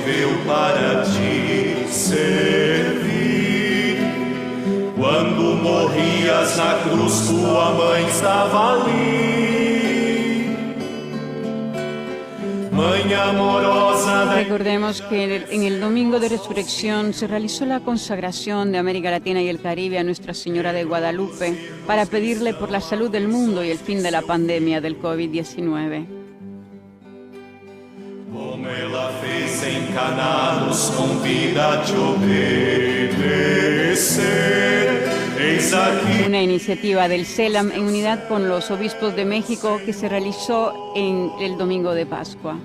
viveu para te servir. Quando morrias na cruz, tua mãe estava ali. Mãe amorosa. Recordemos que en el domingo de resurrección se realizó la consagración de América Latina y el Caribe a Nuestra Señora de Guadalupe para pedirle por la salud del mundo y el fin de la pandemia del COVID-19. Como ela fez em Caná, nos convida a te obedecer. Eis aquí. Una iniciativa del CELAM en unidad con los obispos de México que se realizó en el domingo de Pascua.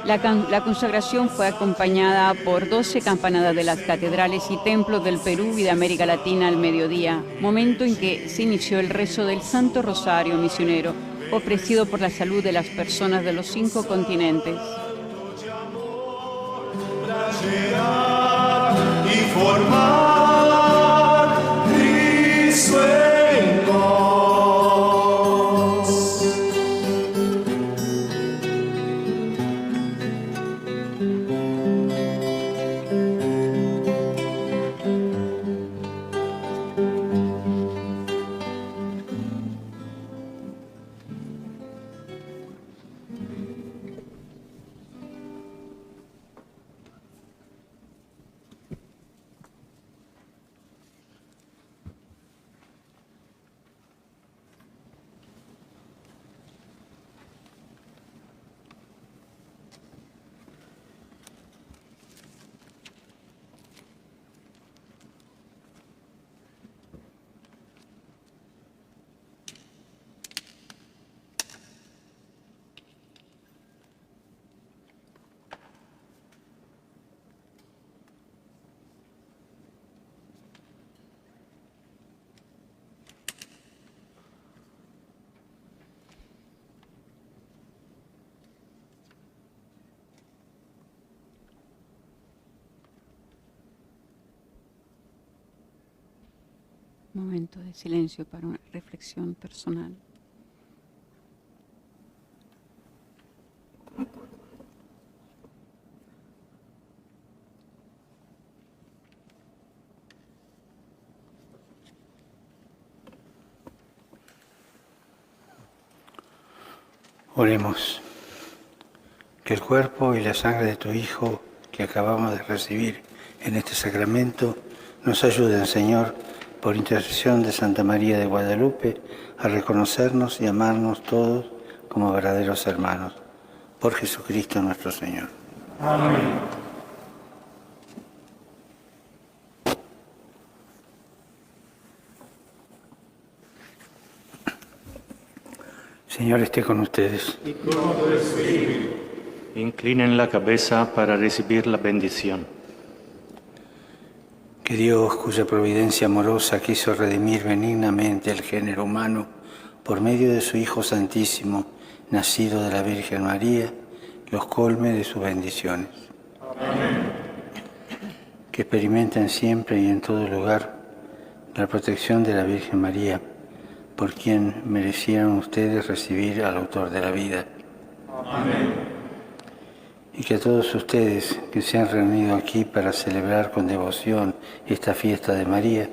La consagración fue acompañada por 12 campanadas de las catedrales y templos del Perú y de América Latina al mediodía, momento en que se inició el rezo del Santo Rosario Misionero, ofrecido por la salud de las personas de los 5 continentes. E formar Cristo em nós. Momento de silencio para una reflexión personal. Oremos. Que el cuerpo y la sangre de tu Hijo que acabamos de recibir en este sacramento nos ayuden, Señor, por intercesión de Santa María de Guadalupe, a reconocernos y amarnos todos como verdaderos hermanos. Por Jesucristo nuestro Señor. Amén. Señor esté con ustedes. Y con tu espíritu. Inclinen la cabeza para recibir la bendición. Que Dios, cuya providencia amorosa quiso redimir benignamente el género humano por medio de su Hijo Santísimo, nacido de la Virgen María, los colme de sus bendiciones. Amén. Que experimenten siempre y en todo lugar la protección de la Virgen María, por quien merecieron ustedes recibir al autor de la vida. Amén. Y que a todos ustedes que se han reunido aquí para celebrar con devoción esta fiesta de María,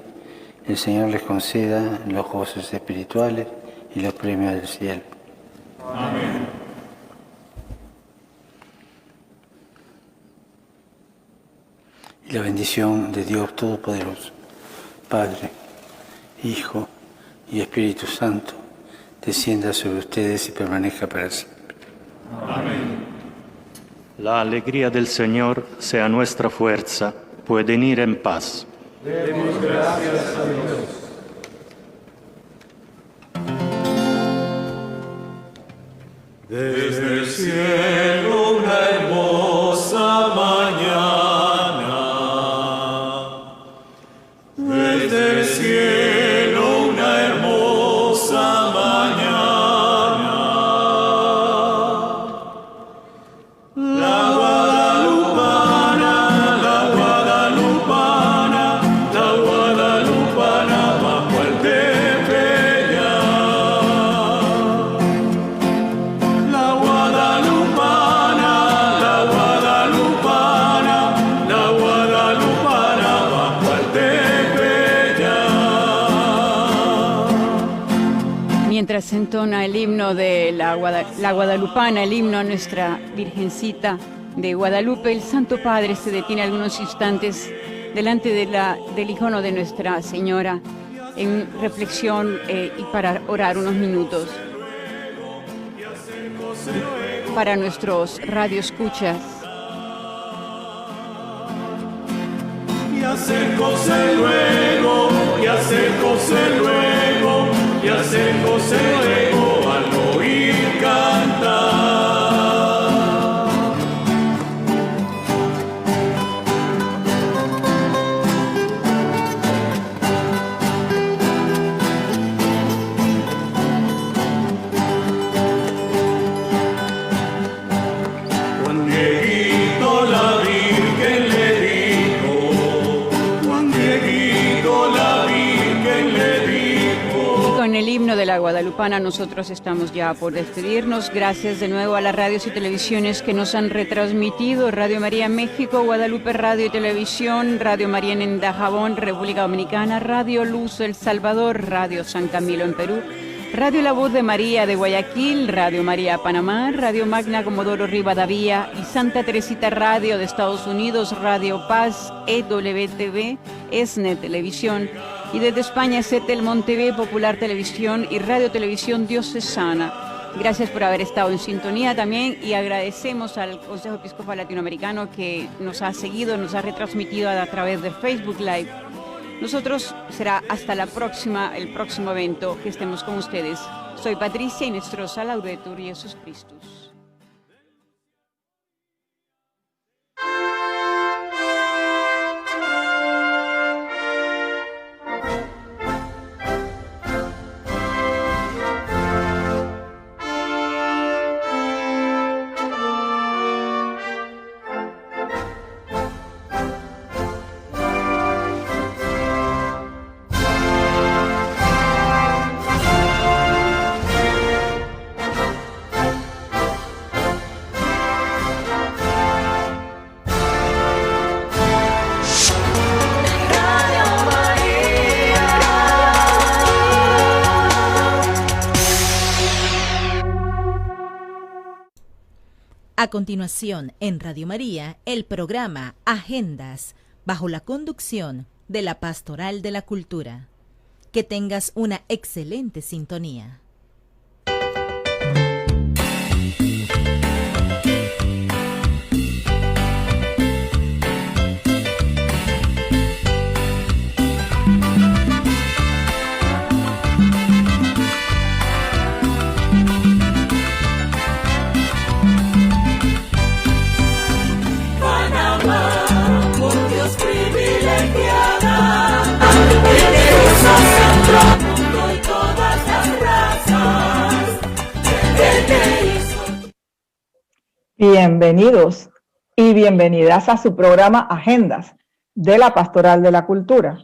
el Señor les conceda los goces espirituales y los premios del cielo. Amén. Y la bendición de Dios Todopoderoso, Padre, Hijo y Espíritu Santo, descienda sobre ustedes y permanezca para siempre. Amén. La alegría del Señor sea nuestra fuerza. Pueden ir en paz. Demos gracias a Dios. Desde el cielo una hermosa mañana. Desde el cielo una hermosa mañana. La guadalupana bajo el Tepeyac. La guadalupana mientras se entona el himno de la guadalupana, el himno a nuestra Virgencita de Guadalupe, el Santo Padre se detiene algunos instantes delante del icono de Nuestra Señora en reflexión y para orar unos minutos. Para nuestros radioescuchas. Y acércose luego, y acércose luego, y acércose luego al oír cantar. Juan Dieguito la Virgen le dijo, Juan Dieguito la Virgen le dijo. Y con el himno de la guadalupana nosotros estamos ya por despedirnos. Gracias de nuevo a las radios y televisiones que nos han retransmitido. Radio María en México, Guadalupe Radio y Televisión, Radio María en Dajabón, República Dominicana, Radio Luz El Salvador, Radio San Camilo en Perú, Radio La Voz de María de Guayaquil, Radio María Panamá, Radio Magna Comodoro Rivadavia y Santa Teresita Radio de Estados Unidos, Radio Paz, EWTV, ESNE Televisión y desde España Setelmont TV, Popular Televisión y Radio Televisión Diocesana. Gracias por haber estado en sintonía también y agradecemos al Consejo Episcopal Latinoamericano que nos ha seguido, nos ha retransmitido a través de Facebook Live. Nosotros será hasta la próxima, el próximo evento que estemos con ustedes. Soy Patricia y Nestrosa Laudetur Jesus Christus. A continuación, en Radio María, el programa Agendas, bajo la conducción de la Pastoral de la Cultura. Que tengas una excelente sintonía. Bienvenidos y bienvenidas a su programa Agendas de la Pastoral de la Cultura,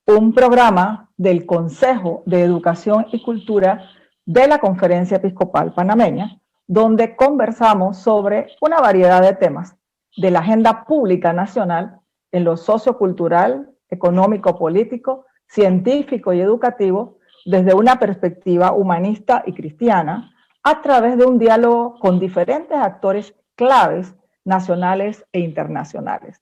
un programa del Consejo de Educación y Cultura de la Conferencia Episcopal Panameña, donde conversamos sobre una variedad de temas de la agenda pública nacional en lo sociocultural, económico, político, científico y educativo, desde una perspectiva humanista y cristiana, a través de un diálogo con diferentes actores claves nacionales e internacionales.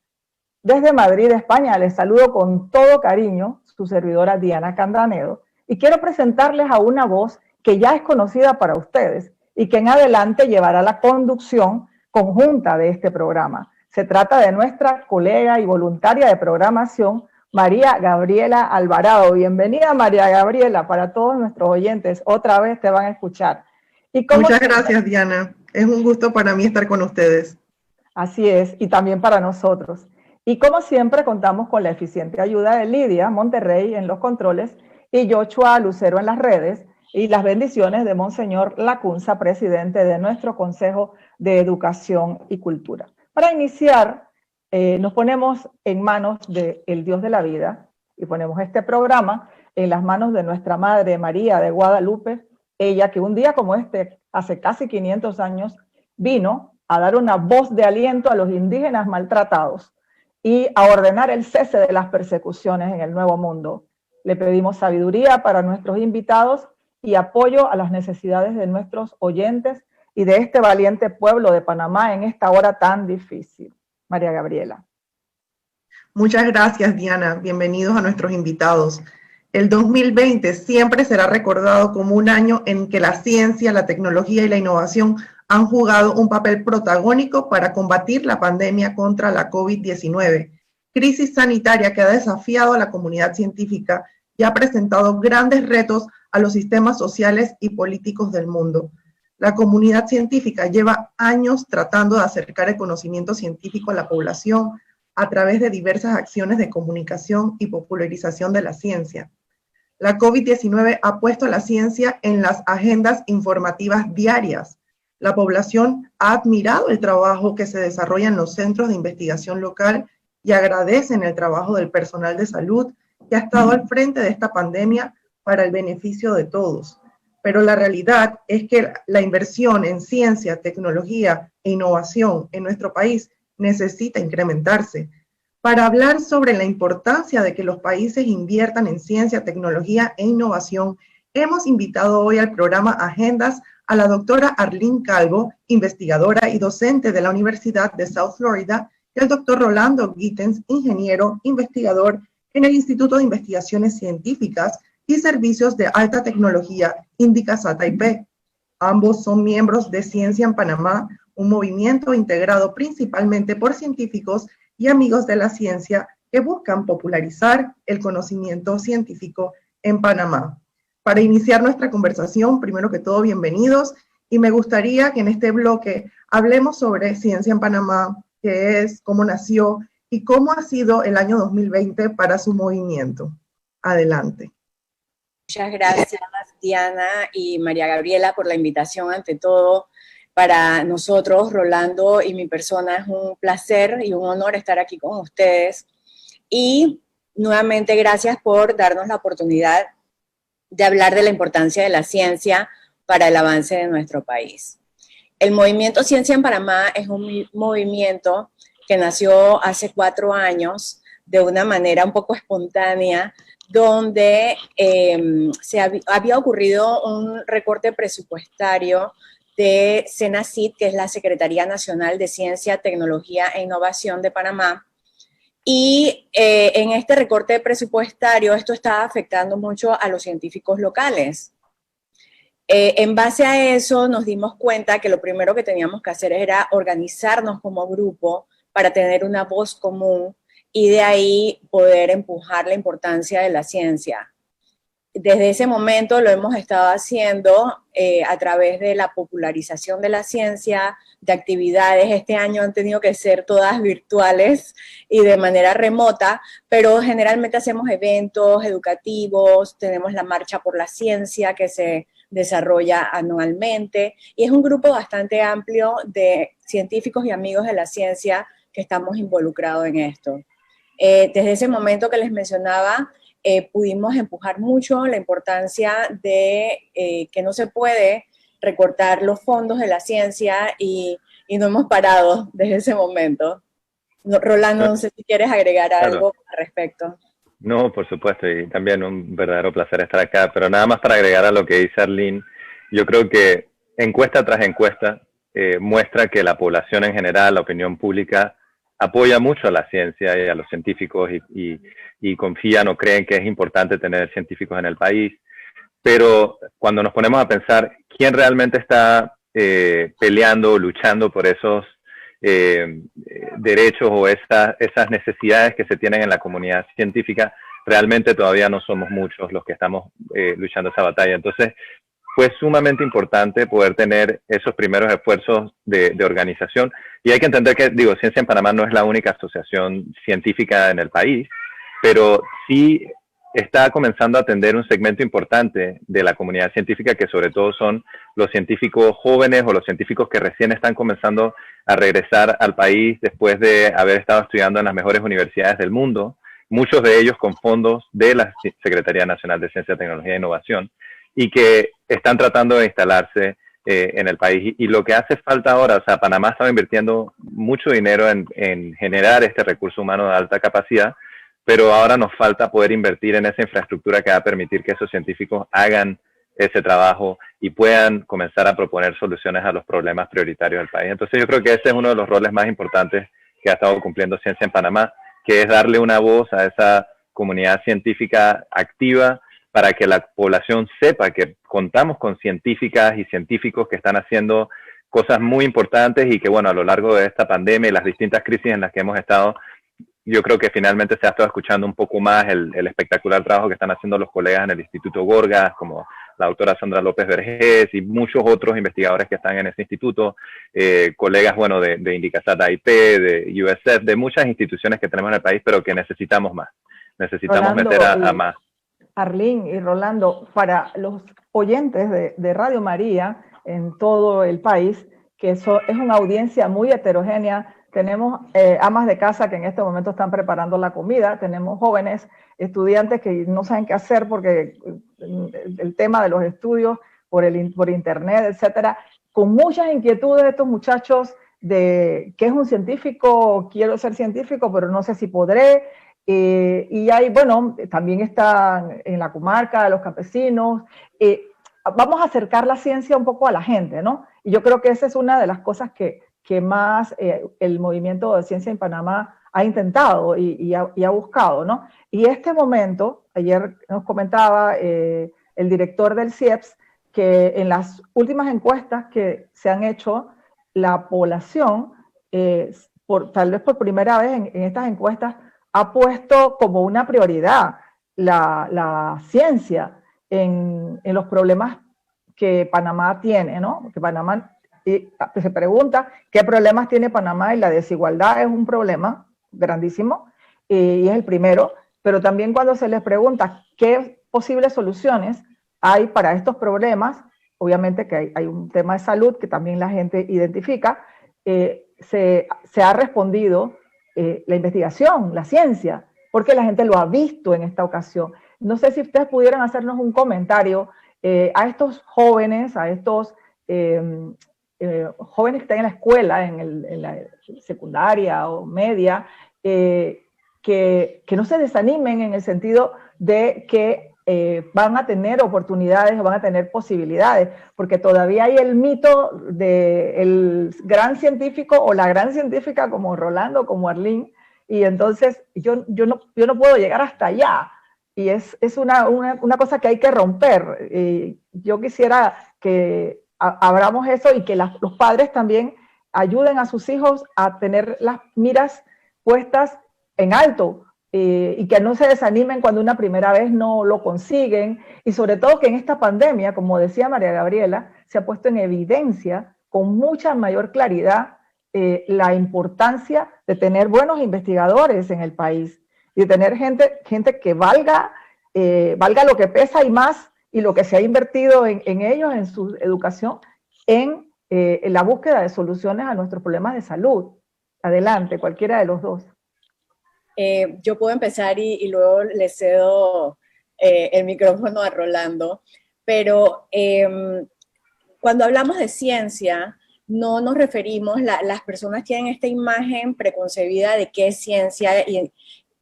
Desde Madrid, España, les saludo con todo cariño su servidora Diana Candanedo y quiero presentarles a una voz que ya es conocida para ustedes y que en adelante llevará la conducción conjunta de este programa. Se trata de nuestra colega y voluntaria de programación, María Gabriela Alvarado. Bienvenida, María Gabriela, para todos nuestros oyentes. Otra vez te van a escuchar. Muchas gracias, Diana. Es un gusto para mí estar con ustedes. Así es, y también para nosotros. Y como siempre, contamos con la eficiente ayuda de Lidia Monterrey en los controles y Joshua Lucero en las redes, y las bendiciones de Monseñor Lacunza, presidente de nuestro Consejo de Educación y Cultura. Para iniciar, nos ponemos en manos del Dios de la vida y ponemos este programa en las manos de nuestra Madre María de Guadalupe, ella que un día como este, hace casi 500 años, vino a dar una voz de aliento a los indígenas maltratados y a ordenar el cese de las persecuciones en el Nuevo Mundo. Le pedimos sabiduría para nuestros invitados y apoyo a las necesidades de nuestros oyentes y de este valiente pueblo de Panamá en esta hora tan difícil. María Gabriela. Muchas gracias, Diana. Bienvenidos a nuestros invitados. El 2020 siempre será recordado como un año en que la ciencia, la tecnología y la innovación han jugado un papel protagónico para combatir la pandemia contra la COVID-19, crisis sanitaria que ha desafiado a la comunidad científica y ha presentado grandes retos a los sistemas sociales y políticos del mundo. La comunidad científica lleva años tratando de acercar el conocimiento científico a la población a través de diversas acciones de comunicación y popularización de la ciencia. La COVID-19 ha puesto a la ciencia en las agendas informativas diarias. La población ha admirado el trabajo que se desarrolla en los centros de investigación local y agradecen el trabajo del personal de salud que ha estado al frente de esta pandemia para el beneficio de todos. Pero la realidad es que la inversión en ciencia, tecnología e innovación en nuestro país necesita incrementarse. Para hablar sobre la importancia de que los países inviertan en ciencia, tecnología e innovación, hemos invitado hoy al programa Agendas a la doctora Arlene Calvo, investigadora y docente de la Universidad de South Florida, y al doctor Rolando Gittens, ingeniero, investigador en el Instituto de Investigaciones Científicas y Servicios de Alta Tecnología, INDICASA Taipei. Ambos son miembros de Ciencia en Panamá, un movimiento integrado principalmente por científicos y amigos de la ciencia que buscan popularizar el conocimiento científico en Panamá. Para iniciar nuestra conversación, primero que todo, bienvenidos, y me gustaría que en este bloque hablemos sobre Ciencia en Panamá, qué es, cómo nació y cómo ha sido el año 2020 para su movimiento. Adelante. Muchas gracias, Diana y María Gabriela, por la invitación. Ante todo, para nosotros, Rolando y mi persona, es un placer y un honor estar aquí con ustedes. Y nuevamente, gracias por darnos la oportunidad de hablar de la importancia de la ciencia para el avance de nuestro país. El movimiento Ciencia en Panamá es un movimiento que nació hace 4 años de una manera un poco espontánea, donde había ocurrido un recorte presupuestario de CENACYT, que es la Secretaría Nacional de Ciencia, Tecnología e Innovación de Panamá. Y en este recorte presupuestario esto estaba afectando mucho a los científicos locales. En base a eso nos dimos cuenta que lo primero que teníamos que hacer era organizarnos como grupo para tener una voz común y de ahí poder empujar la importancia de la ciencia. Desde ese momento lo hemos estado haciendo a través de la popularización de la ciencia, de actividades. Este año han tenido que ser todas virtuales y de manera remota, pero generalmente hacemos eventos educativos, tenemos la Marcha por la Ciencia que se desarrolla anualmente, y es un grupo bastante amplio de científicos y amigos de la ciencia que estamos involucrados en esto. Desde ese momento que les mencionaba, pudimos empujar mucho la importancia de que no se puede recortar los fondos de la ciencia y no hemos parado desde ese momento. Rolando, no sé si quieres agregar algo al respecto. No, por supuesto, y también un verdadero placer estar acá, pero nada más para agregar a lo que dice Arlene, yo creo que encuesta tras encuesta muestra que la población en general, la opinión pública, apoya mucho a la ciencia y a los científicos y confían o creen que es importante tener científicos en el país. Pero cuando nos ponemos a pensar quién realmente está peleando o luchando por esos derechos o esas necesidades que se tienen en la comunidad científica, realmente todavía no somos muchos los que estamos luchando esa batalla. Entonces, fue sumamente importante poder tener esos primeros esfuerzos de organización. Y hay que entender que, Ciencia en Panamá no es la única asociación científica en el país, pero sí está comenzando a atender un segmento importante de la comunidad científica, que sobre todo son los científicos jóvenes o los científicos que recién están comenzando a regresar al país después de haber estado estudiando en las mejores universidades del mundo, muchos de ellos con fondos de la Secretaría Nacional de Ciencia, Tecnología e Innovación, y que están tratando de instalarse en el país. Y lo que hace falta ahora, o sea, Panamá estaba invirtiendo mucho dinero en generar este recurso humano de alta capacidad, pero ahora nos falta poder invertir en esa infraestructura que va a permitir que esos científicos hagan ese trabajo y puedan comenzar a proponer soluciones a los problemas prioritarios del país. Entonces yo creo que ese es uno de los roles más importantes que ha estado cumpliendo Ciencia en Panamá, que es darle una voz a esa comunidad científica activa para que la población sepa que contamos con científicas y científicos que están haciendo cosas muy importantes y que, bueno, a lo largo de esta pandemia y las distintas crisis en las que hemos estado, yo creo que finalmente se ha estado escuchando un poco más el espectacular trabajo que están haciendo los colegas en el Instituto Gorgas, como la doctora Sandra López Vergés y muchos otros investigadores que están en ese instituto, colegas, bueno, de Indicasat AIP, de USF, de muchas instituciones que tenemos en el país, pero que necesitamos más. Necesitamos Rolando, meter a más. Arlene y Rolando, para los oyentes de Radio María en todo el país, que eso es una audiencia muy heterogénea. Tenemos amas de casa que en este momento están preparando la comida, tenemos jóvenes estudiantes que no saben qué hacer porque el tema de los estudios por internet, etcétera, con muchas inquietudes de estos muchachos de qué es un científico, quiero ser científico, pero no sé si podré. Y hay, bueno, también están en la comarca, los campesinos. Vamos a acercar la ciencia un poco a la gente, ¿no? Y yo creo que esa es una de las cosas que más el movimiento de Ciencia en Panamá ha intentado y ha buscado, ¿no? Y este momento, ayer nos comentaba el director del CIEPS, que en las últimas encuestas que se han hecho, la población, tal vez por primera vez en estas encuestas, ha puesto como una prioridad la ciencia en los problemas que Panamá tiene, ¿no? Que Panamá se pregunta qué problemas tiene Panamá y la desigualdad es un problema grandísimo y es el primero, pero también cuando se les pregunta qué posibles soluciones hay para estos problemas, obviamente que hay un tema de salud que también la gente identifica, se ha respondido la investigación, la ciencia, porque la gente lo ha visto en esta ocasión. No sé si ustedes pudieran hacernos un comentario a estos jóvenes, a estos jóvenes que están en la escuela, en la secundaria o media, que no se desanimen en el sentido de que van a tener oportunidades, van a tener posibilidades, porque todavía hay el mito del gran científico o la gran científica como Rolando, como Arlene, y entonces yo no puedo llegar hasta allá, y es una cosa que hay que romper. Yo quisiera que abramos eso y que los padres también ayuden a sus hijos a tener las miras puestas en alto, y que no se desanimen cuando una primera vez no lo consiguen, y sobre todo que en esta pandemia, como decía María Gabriela, se ha puesto en evidencia con mucha mayor claridad la importancia de tener buenos investigadores en el país, y de tener gente que valga lo que pesa y más, y lo que se ha invertido en ellos, en su educación, en la búsqueda de soluciones a nuestros problemas de salud. Adelante, cualquiera de los dos. Yo puedo empezar y luego le cedo el micrófono a Rolando, pero cuando hablamos de ciencia, no nos referimos, las personas tienen esta imagen preconcebida de qué es ciencia y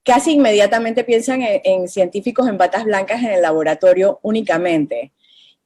casi inmediatamente piensan en científicos en batas blancas en el laboratorio únicamente.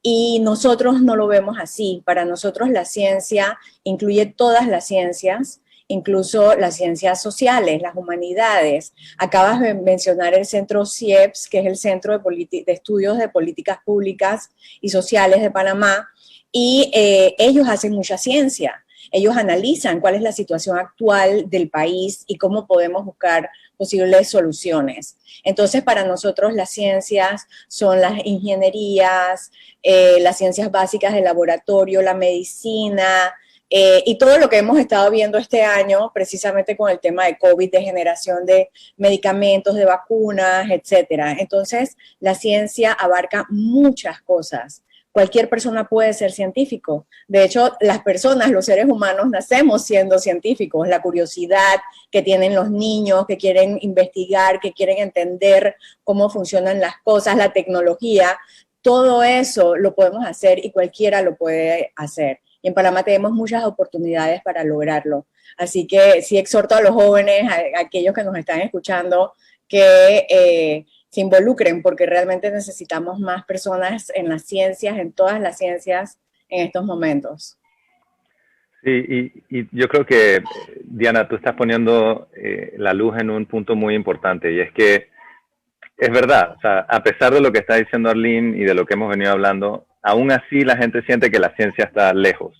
Y nosotros no lo vemos así. Para nosotros la ciencia incluye todas las ciencias, incluso las ciencias sociales, las humanidades. Acabas de mencionar el centro CIEPS, que es el Centro de Estudios de Políticas Públicas y Sociales de Panamá, y ellos hacen mucha ciencia. Ellos analizan cuál es la situación actual del país y cómo podemos buscar posibles soluciones. Entonces, para nosotros las ciencias son las ingenierías, las ciencias básicas del laboratorio, la medicina, y todo lo que hemos estado viendo este año, precisamente con el tema de COVID, de generación de medicamentos, de vacunas, etcétera. Entonces, la ciencia abarca muchas cosas. Cualquier persona puede ser científico. De hecho, las personas, los seres humanos, nacemos siendo científicos. La curiosidad que tienen los niños, que quieren investigar, que quieren entender cómo funcionan las cosas, la tecnología, todo eso lo podemos hacer y cualquiera lo puede hacer. Y en Panamá tenemos muchas oportunidades para lograrlo. Así que sí exhorto a los jóvenes, a aquellos que nos están escuchando, que se involucren, porque realmente necesitamos más personas en las ciencias, en todas las ciencias en estos momentos. Sí, y yo creo que, Diana, tú estás poniendo la luz en un punto muy importante, y es que es verdad, o sea, a pesar de lo que está diciendo Arlene y de lo que hemos venido hablando, aún así la gente siente que la ciencia está lejos,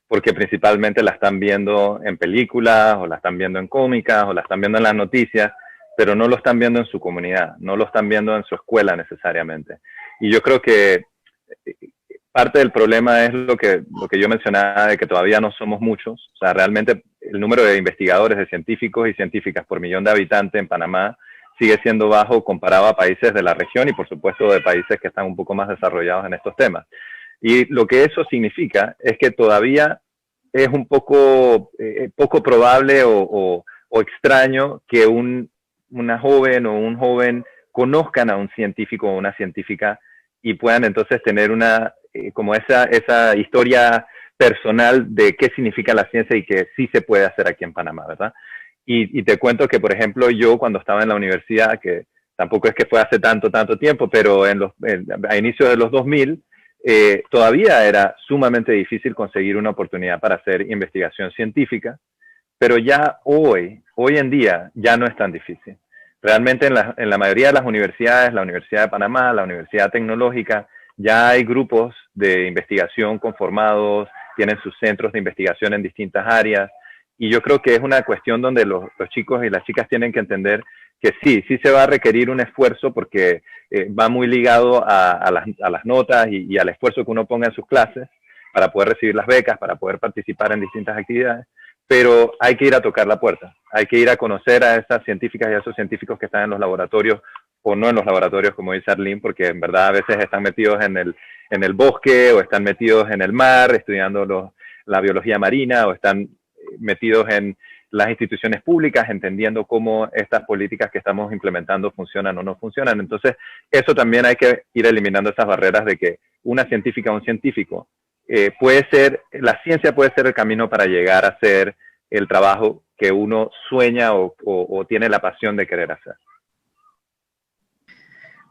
porque principalmente la están viendo en películas, o la están viendo en cómicas, o la están viendo en las noticias, pero no lo están viendo en su comunidad, no lo están viendo en su escuela necesariamente. Y yo creo que parte del problema es lo que yo mencionaba, de que todavía no somos muchos. O sea, realmente el número de investigadores, de científicos y científicas por millón de habitantes en Panamá sigue siendo bajo comparado a países de la región y por supuesto de países que están un poco más desarrollados en estos temas. Y lo que eso significa es que todavía es un poco probable o extraño que una joven o un joven conozcan a un científico o una científica y puedan entonces tener como esa historia personal de qué significa la ciencia y que sí se puede hacer aquí en Panamá, ¿verdad? Y te cuento que, por ejemplo, yo cuando estaba en la universidad, que tampoco es que fue hace tanto tiempo, pero a inicios de los 2000, todavía era sumamente difícil conseguir una oportunidad para hacer investigación científica, pero ya hoy en día, ya no es tan difícil. Realmente en la mayoría de las universidades, la Universidad de Panamá, la Universidad Tecnológica, ya hay grupos de investigación conformados, tienen sus centros de investigación en distintas áreas, y yo creo que es una cuestión donde los chicos y las chicas tienen que entender que sí se va a requerir un esfuerzo porque va muy ligado a las notas y al esfuerzo que uno ponga en sus clases para poder recibir las becas, para poder participar en distintas actividades, pero hay que ir a tocar la puerta, hay que ir a conocer a esas científicas y a esos científicos que están en los laboratorios o no en los laboratorios, como dice Arlene, porque en verdad a veces están metidos en el bosque o están metidos en el mar estudiando la biología marina o están metidos en las instituciones públicas, entendiendo cómo estas políticas que estamos implementando funcionan o no funcionan. Entonces, eso también hay que ir eliminando esas barreras de que una científica o un científico la ciencia puede ser el camino para llegar a hacer el trabajo que uno sueña o tiene la pasión de querer hacer.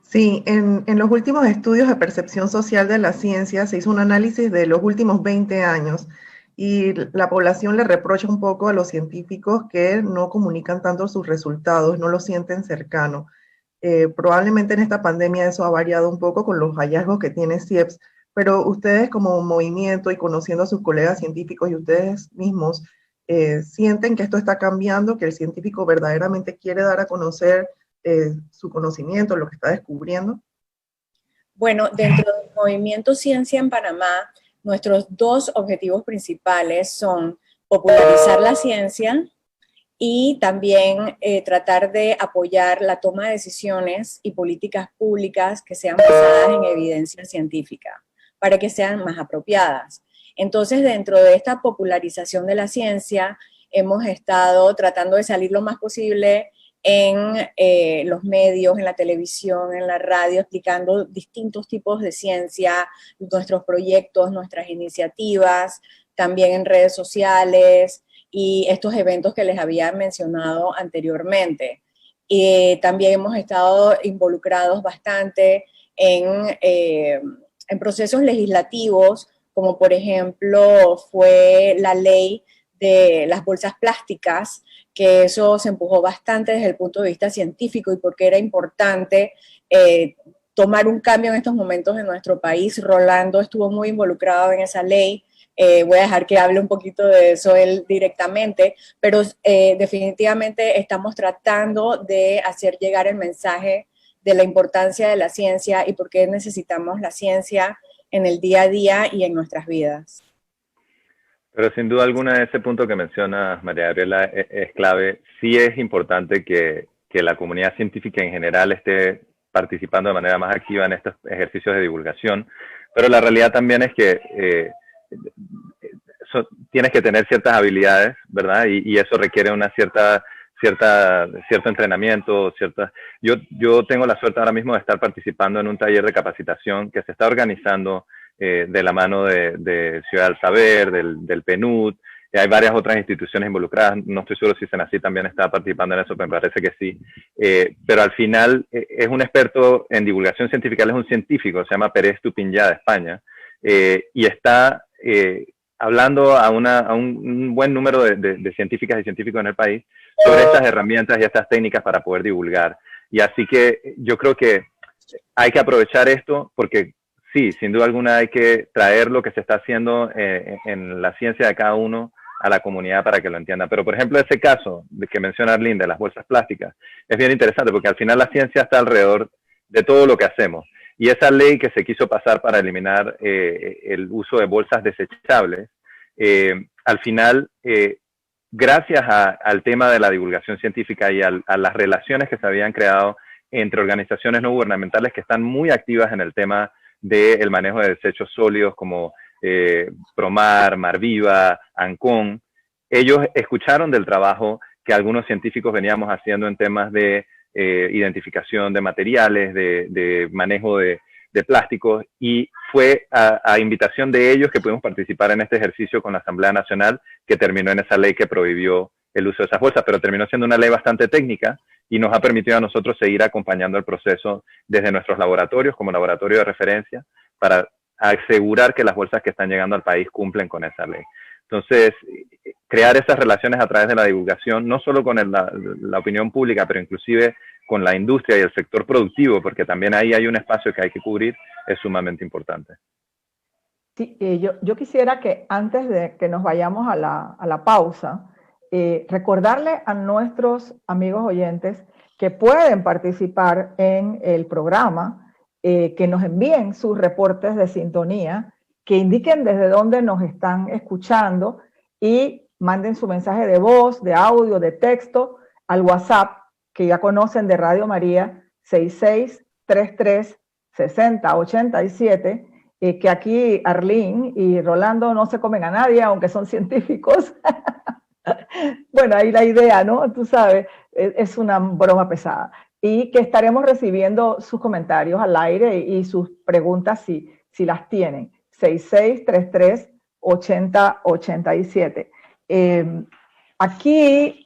Sí, en los últimos estudios de percepción social de la ciencia se hizo un análisis de los últimos 20 años y la población le reprocha un poco a los científicos que no comunican tanto sus resultados, no lo sienten cercano. Probablemente en esta pandemia eso ha variado un poco con los hallazgos que tiene CIEPS, pero ustedes como movimiento y conociendo a sus colegas científicos y ustedes mismos, ¿sienten que esto está cambiando, que el científico verdaderamente quiere dar a conocer su conocimiento, lo que está descubriendo? Bueno, dentro del movimiento Ciencia en Panamá, nuestros dos objetivos principales son popularizar la ciencia y también tratar de apoyar la toma de decisiones y políticas públicas que sean basadas en evidencia científica, para que sean más apropiadas. Entonces, dentro de esta popularización de la ciencia, hemos estado tratando de salir lo más posible en los medios, en la televisión, en la radio, explicando distintos tipos de ciencia, nuestros proyectos, nuestras iniciativas, también en redes sociales y estos eventos que les había mencionado anteriormente. También hemos estado involucrados bastante en procesos legislativos, como por ejemplo fue la ley de las bolsas plásticas, que eso se empujó bastante desde el punto de vista científico y porque era importante tomar un cambio en estos momentos en nuestro país. Rolando estuvo muy involucrado en esa ley. Voy a dejar que hable un poquito de eso él directamente, pero definitivamente estamos tratando de hacer llegar el mensaje de la importancia de la ciencia y por qué necesitamos la ciencia en el día a día y en nuestras vidas. Pero sin duda alguna ese punto que mencionas, María Gabriela, es clave. Sí es importante que la comunidad científica en general esté participando de manera más activa en estos ejercicios de divulgación, pero la realidad también es que tienes que tener ciertas habilidades, ¿verdad? Y eso requiere una cierto entrenamiento, yo tengo la suerte ahora mismo de estar participando en un taller de capacitación que se está organizando de la mano de Ciudad del Saber, del PNUD, hay varias otras instituciones involucradas, no estoy seguro si Senasí también está participando en eso, pero me parece que sí. Pero al final es un experto en divulgación científica, él es un científico, se llama Pérez Tupinyá de España, y está hablando a un buen número de científicas y científicos en el país sobre estas herramientas y estas técnicas para poder divulgar. Y así que yo creo que hay que aprovechar esto porque sí, sin duda alguna hay que traer lo que se está haciendo en la ciencia de cada uno a la comunidad para que lo entienda. Pero, por ejemplo, ese caso que menciona Arlene de las bolsas plásticas es bien interesante porque al final la ciencia está alrededor de todo lo que hacemos. Y esa ley que se quiso pasar para eliminar el uso de bolsas desechables, al final, gracias al tema de la divulgación científica y a las relaciones que se habían creado entre organizaciones no gubernamentales que están muy activas en el tema del manejo de desechos sólidos como Promar, Marviva, Ancon, ellos escucharon del trabajo que algunos científicos veníamos haciendo en temas de identificación de materiales, de manejo de plásticos, y fue a invitación de ellos que pudimos participar en este ejercicio con la Asamblea Nacional que terminó en esa ley que prohibió el uso de esas bolsas, pero terminó siendo una ley bastante técnica y nos ha permitido a nosotros seguir acompañando el proceso desde nuestros laboratorios como laboratorio de referencia para asegurar que las bolsas que están llegando al país cumplen con esa ley. Entonces, crear esas relaciones a través de la divulgación, no solo con la opinión pública, pero inclusive con la industria y el sector productivo, porque también ahí hay un espacio que hay que cubrir, es sumamente importante. Sí, yo quisiera que antes de que nos vayamos a la pausa, recordarle a nuestros amigos oyentes que pueden participar en el programa, que nos envíen sus reportes de sintonía, que indiquen desde dónde nos están escuchando y manden su mensaje de voz, de audio, de texto al WhatsApp que ya conocen de Radio María, 66336087, que aquí Arlene y Rolando no se comen a nadie, aunque son científicos. Bueno, ahí la idea, ¿no? Tú sabes, es una broma pesada. Y que estaremos recibiendo sus comentarios al aire y sus preguntas si las tienen. 66338087. Aquí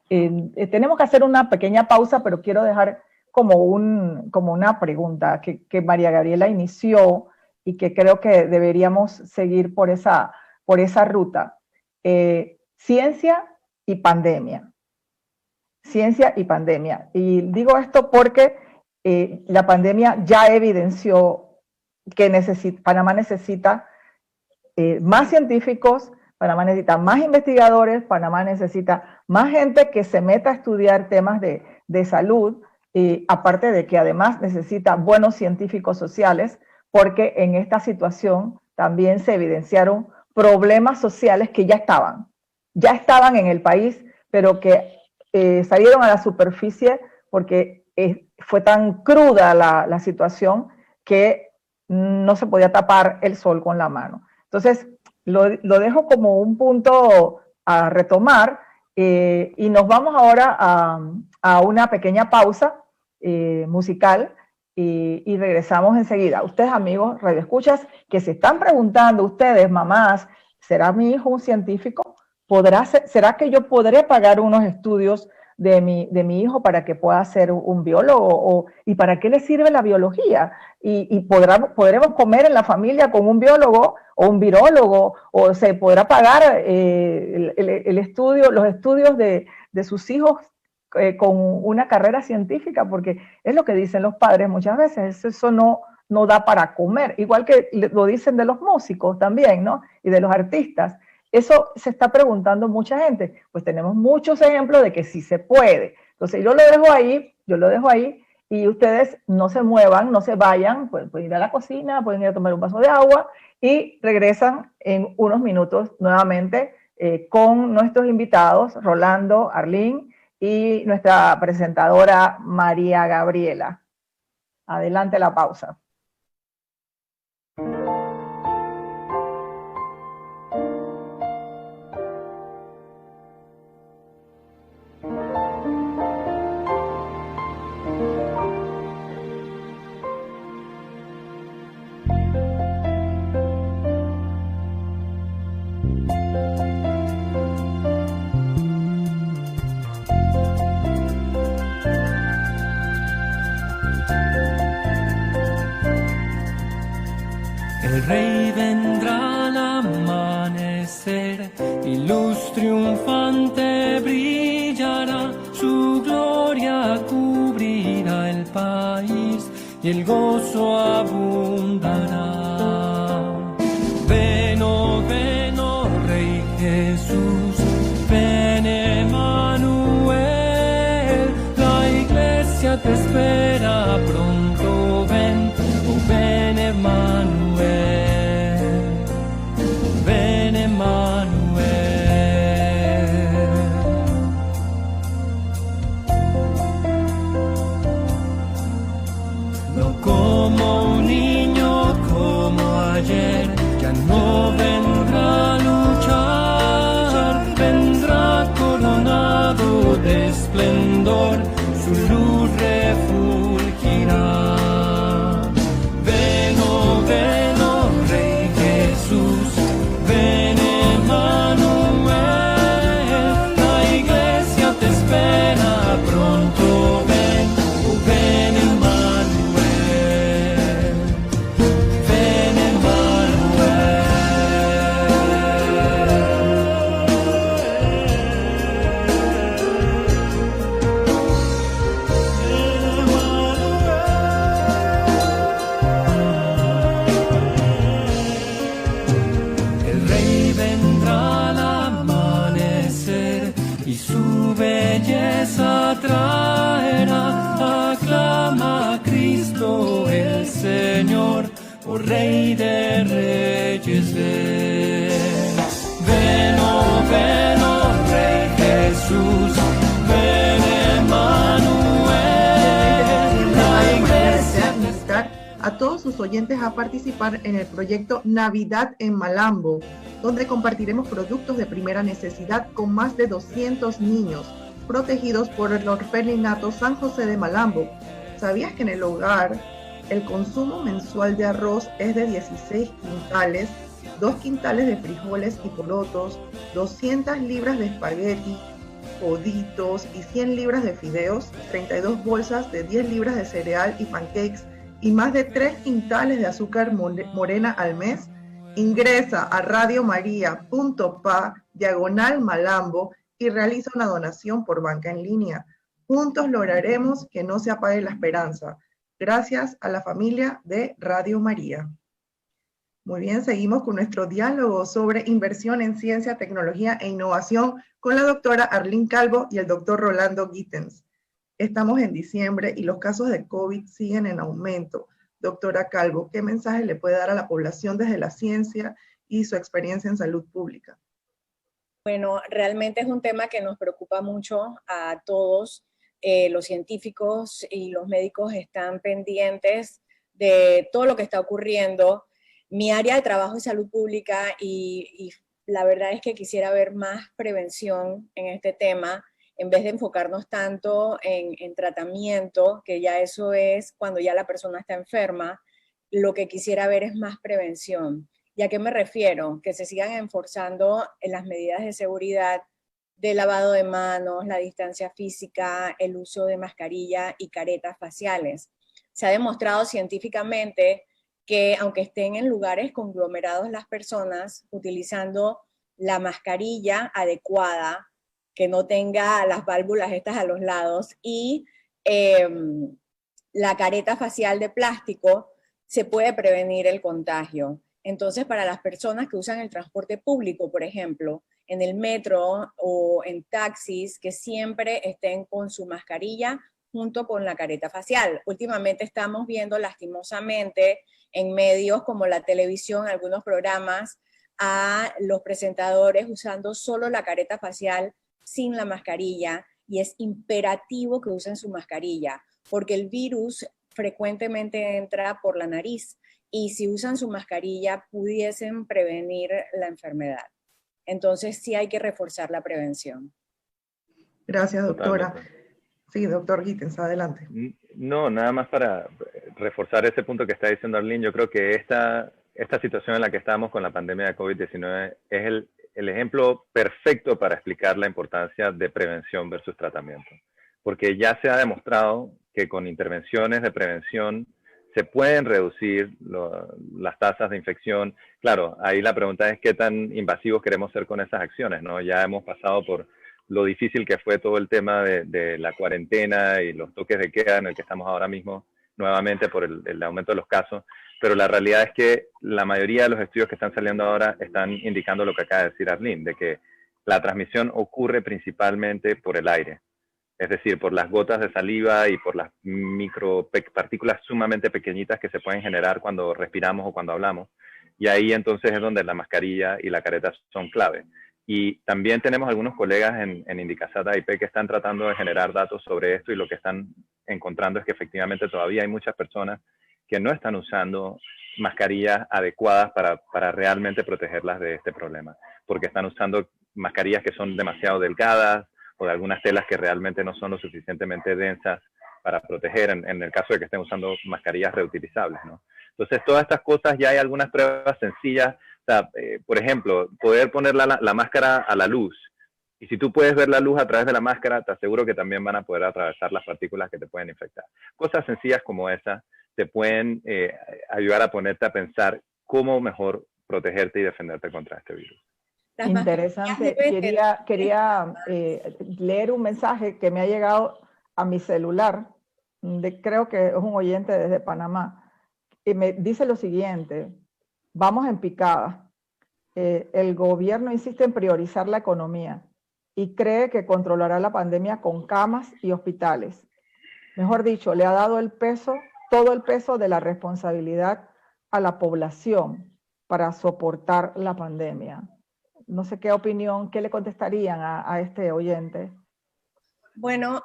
tenemos que hacer una pequeña pausa, pero quiero dejar como una pregunta que María Gabriela inició y que creo que deberíamos seguir por esa ruta. Ciencia y pandemia. Ciencia y pandemia. Y digo esto porque la pandemia ya evidenció que Panamá necesita más científicos, Panamá necesita más investigadores, Panamá necesita más gente que se meta a estudiar temas de salud, aparte de que además necesita buenos científicos sociales, porque en esta situación también se evidenciaron problemas sociales que ya estaban en el país, pero que salieron a la superficie porque fue tan cruda la situación que no se podía tapar el sol con la mano. Entonces, lo dejo como un punto a retomar y nos vamos ahora a una pequeña pausa musical y regresamos enseguida. Ustedes, amigos radioescuchas, que se están preguntando, ustedes, mamás, ¿será mi hijo un científico? ¿Será que yo podré pagar unos estudios de mi hijo para que pueda ser un biólogo? ¿Y para qué le sirve la biología? ¿Y podremos comer en la familia con un biólogo o un virólogo? ¿O se podrá pagar los estudios de sus hijos con una carrera científica? Porque es lo que dicen los padres muchas veces, eso no da para comer. Igual que lo dicen de los músicos también, ¿no? Y de los artistas. Eso se está preguntando mucha gente. Pues tenemos muchos ejemplos de que sí se puede. Entonces yo lo dejo ahí y ustedes no se muevan, no se vayan, pueden ir a la cocina, pueden ir a tomar un vaso de agua y regresan en unos minutos nuevamente con nuestros invitados, Rolando, Arlene y nuestra presentadora María Gabriela. Adelante la pausa. y el gozo abundará. Ven, oh Rey Jesús, ven Emmanuel, la iglesia te espera pronto, ven, oh ven Emmanuel, ven Emmanuel. No como un niño como ayer, ya no vendrá a luchar, vendrá coronado de esplendor, su luz refulgirá. Ven, oh Rey Jesús, ven Emmanuel, la iglesia te espera pronto, ven, oh ven Emmanuel, ven El Rey vendrá al amanecer y su belleza traerá. Aclama a Cristo el Señor, oh Rey de Reyes, ven. Ven, oh Rey Jesús, ven Emmanuel, la iglesia. Invitar a todos sus oyentes a participar en el proyecto Navidad en Malambo, donde compartiremos productos de primera necesidad con más de 200 niños protegidos por el Orfelinato San José de Malambo. ¿Sabías que en el hogar el consumo mensual de arroz es de 16 quintales, 2 quintales de frijoles y porotos, 200 libras de espagueti, coditos y 100 libras de fideos, 32 bolsas de 10 libras de cereal y pancakes y más de 3 quintales de azúcar morena al mes? Ingresa a radiomaria.pa/Malambo y realiza una donación por banca en línea. Juntos lograremos que no se apague la esperanza. Gracias a la familia de Radio María. Muy bien, seguimos con nuestro diálogo sobre inversión en ciencia, tecnología e innovación con la doctora Arlene Calvo y el doctor Rolando Gittens. Estamos en diciembre y los casos de COVID siguen en aumento. Doctora Calvo, ¿qué mensaje le puede dar a la población desde la ciencia y su experiencia en salud pública? Bueno, realmente es un tema que nos preocupa mucho a todos. Los científicos y los médicos están pendientes de todo lo que está ocurriendo. Mi área de trabajo es salud pública y la verdad es que quisiera ver más prevención en este tema, en vez de enfocarnos tanto en tratamiento, que ya eso es cuando ya la persona está enferma. Lo que quisiera ver es más prevención. ¿Y a qué me refiero? Que se sigan enforzando en las medidas de seguridad, de lavado de manos, la distancia física, el uso de mascarilla y caretas faciales. Se ha demostrado científicamente que aunque estén en lugares conglomerados las personas, utilizando la mascarilla adecuada, que no tenga las válvulas estas a los lados, y la careta facial de plástico, se puede prevenir el contagio. Entonces, para las personas que usan el transporte público, por ejemplo, en el metro o en taxis, que siempre estén con su mascarilla junto con la careta facial. Últimamente estamos viendo lastimosamente en medios como la televisión, algunos programas, a los presentadores usando solo la careta facial sin la mascarilla, y es imperativo que usen su mascarilla, porque el virus frecuentemente entra por la nariz, y si usan su mascarilla pudiesen prevenir la enfermedad. Entonces sí hay que reforzar la prevención. Gracias, doctora. Totalmente. Sí, doctor Gittens, adelante. No, nada más para reforzar ese punto que está diciendo Arlene. Yo creo que esta situación en la que estamos con la pandemia de COVID-19 es el ejemplo perfecto para explicar la importancia de prevención versus tratamiento. Porque ya se ha demostrado que con intervenciones de prevención se pueden reducir las tasas de infección. Claro, ahí la pregunta es qué tan invasivos queremos ser con esas acciones, ¿no? Ya hemos pasado por lo difícil que fue todo el tema de la cuarentena y los toques de queda en el que estamos ahora mismo. nuevamente por el aumento de los casos, pero la realidad es que la mayoría de los estudios que están saliendo ahora están indicando lo que acaba de decir Arlene, de que la transmisión ocurre principalmente por el aire, es decir, por las gotas de saliva y por las micropartículas sumamente pequeñitas que se pueden generar cuando respiramos o cuando hablamos, y ahí entonces es donde la mascarilla y la careta son clave. Y también tenemos algunos colegas en Indicasat AIP que están tratando de generar datos sobre esto, y lo que están encontrando es que efectivamente todavía hay muchas personas que no están usando mascarillas adecuadas para realmente protegerlas de este problema, porque están usando mascarillas que son demasiado delgadas o de algunas telas que realmente no son lo suficientemente densas para proteger, en el caso de que estén usando mascarillas reutilizables, ¿no? Entonces, todas estas cosas ya hay algunas pruebas sencillas. O sea, por ejemplo, poder poner la máscara a la luz. Y si tú puedes ver la luz a través de la máscara, te aseguro que también van a poder atravesar las partículas que te pueden infectar. Cosas sencillas como esa te pueden ayudar a ponerte a pensar cómo mejor protegerte y defenderte contra este virus. Interesante. Quería leer un mensaje que me ha llegado a mi celular, creo que es un oyente desde Panamá, y me dice lo siguiente: vamos en picada. El gobierno insiste en priorizar la economía y cree que controlará la pandemia con camas y hospitales. Mejor dicho, le ha dado todo el peso de la responsabilidad a la población para soportar la pandemia. No sé qué opinión, qué le contestarían a este oyente. Bueno,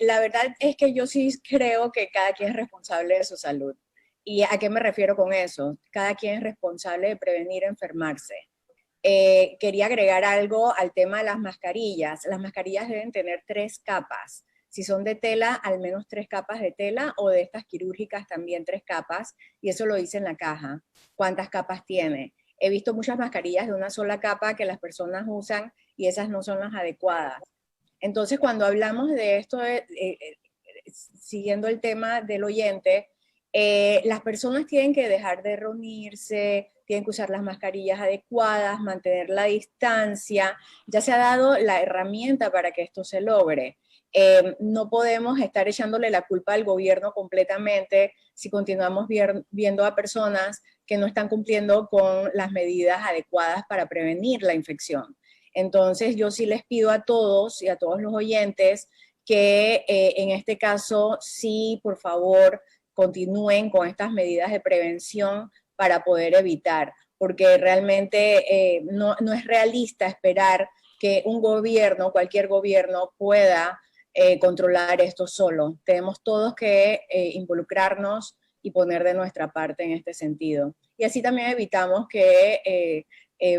la verdad es que yo sí creo que cada quien es responsable de su salud. ¿Y a qué me refiero con eso? Cada quien es responsable de prevenir enfermarse. Quería agregar algo al tema de las mascarillas. Las mascarillas deben tener 3 capas. Si son de tela, al menos 3 capas de tela, o de estas quirúrgicas también 3 capas, y eso lo dice en la caja. ¿Cuántas capas tiene? He visto muchas mascarillas de una sola capa que las personas usan y esas no son las adecuadas. Entonces, cuando hablamos de esto, siguiendo el tema del oyente, las personas tienen que dejar de reunirse, tienen que usar las mascarillas adecuadas, mantener la distancia. Ya se ha dado la herramienta para que esto se logre. No podemos estar echándole la culpa al gobierno completamente si continuamos viendo a personas que no están cumpliendo con las medidas adecuadas para prevenir la infección. Entonces, yo sí les pido a todos y a todos los oyentes que en este caso sí, por favor, continúen con estas medidas de prevención para poder evitar, porque realmente no es realista esperar que un gobierno, cualquier gobierno, pueda controlar esto solo. Tenemos todos que involucrarnos y poner de nuestra parte en este sentido. Y así también evitamos que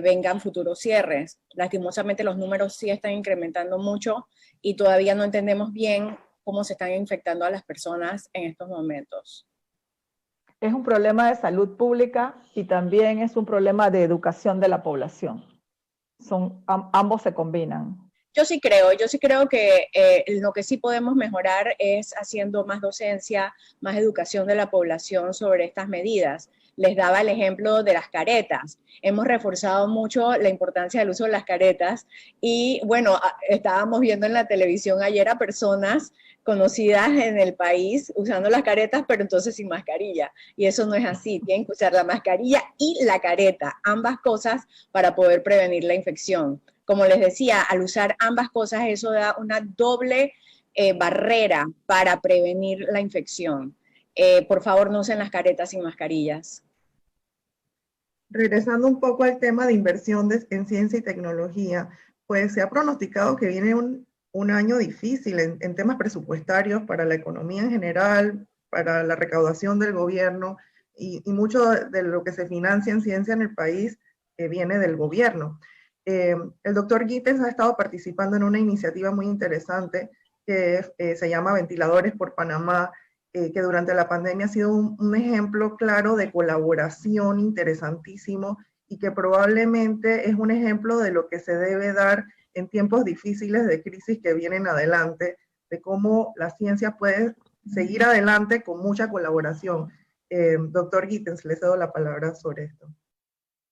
vengan futuros cierres. Lastimosamente los números sí están incrementando mucho y todavía no entendemos bien cómo se están infectando a las personas en estos momentos. Es un problema de salud pública y también es un problema de educación de la población. Ambos se combinan. Yo sí creo que lo que sí podemos mejorar es haciendo más docencia, más educación de la población sobre estas medidas. Les daba el ejemplo de las caretas. Hemos reforzado mucho la importancia del uso de las caretas y bueno, estábamos viendo en la televisión ayer a personas conocidas en el país usando las caretas, pero entonces sin mascarilla. Y eso no es así, tienen que usar la mascarilla y la careta, ambas cosas para poder prevenir la infección. Como les decía, al usar ambas cosas, eso da una doble barrera para prevenir la infección. Por favor, no usen las caretas sin mascarillas. Regresando un poco al tema de inversión en ciencia y tecnología, pues se ha pronosticado que viene un año difícil en temas presupuestarios para la economía en general, para la recaudación del gobierno y mucho de lo que se financia en ciencia en el país viene del gobierno. El doctor Gittens ha estado participando en una iniciativa muy interesante que se llama Ventiladores por Panamá, que durante la pandemia ha sido un ejemplo claro de colaboración interesantísimo y que probablemente es un ejemplo de lo que se debe dar en tiempos difíciles de crisis que vienen adelante, de cómo la ciencia puede seguir adelante con mucha colaboración. Doctor Gittens, le cedo la palabra sobre esto.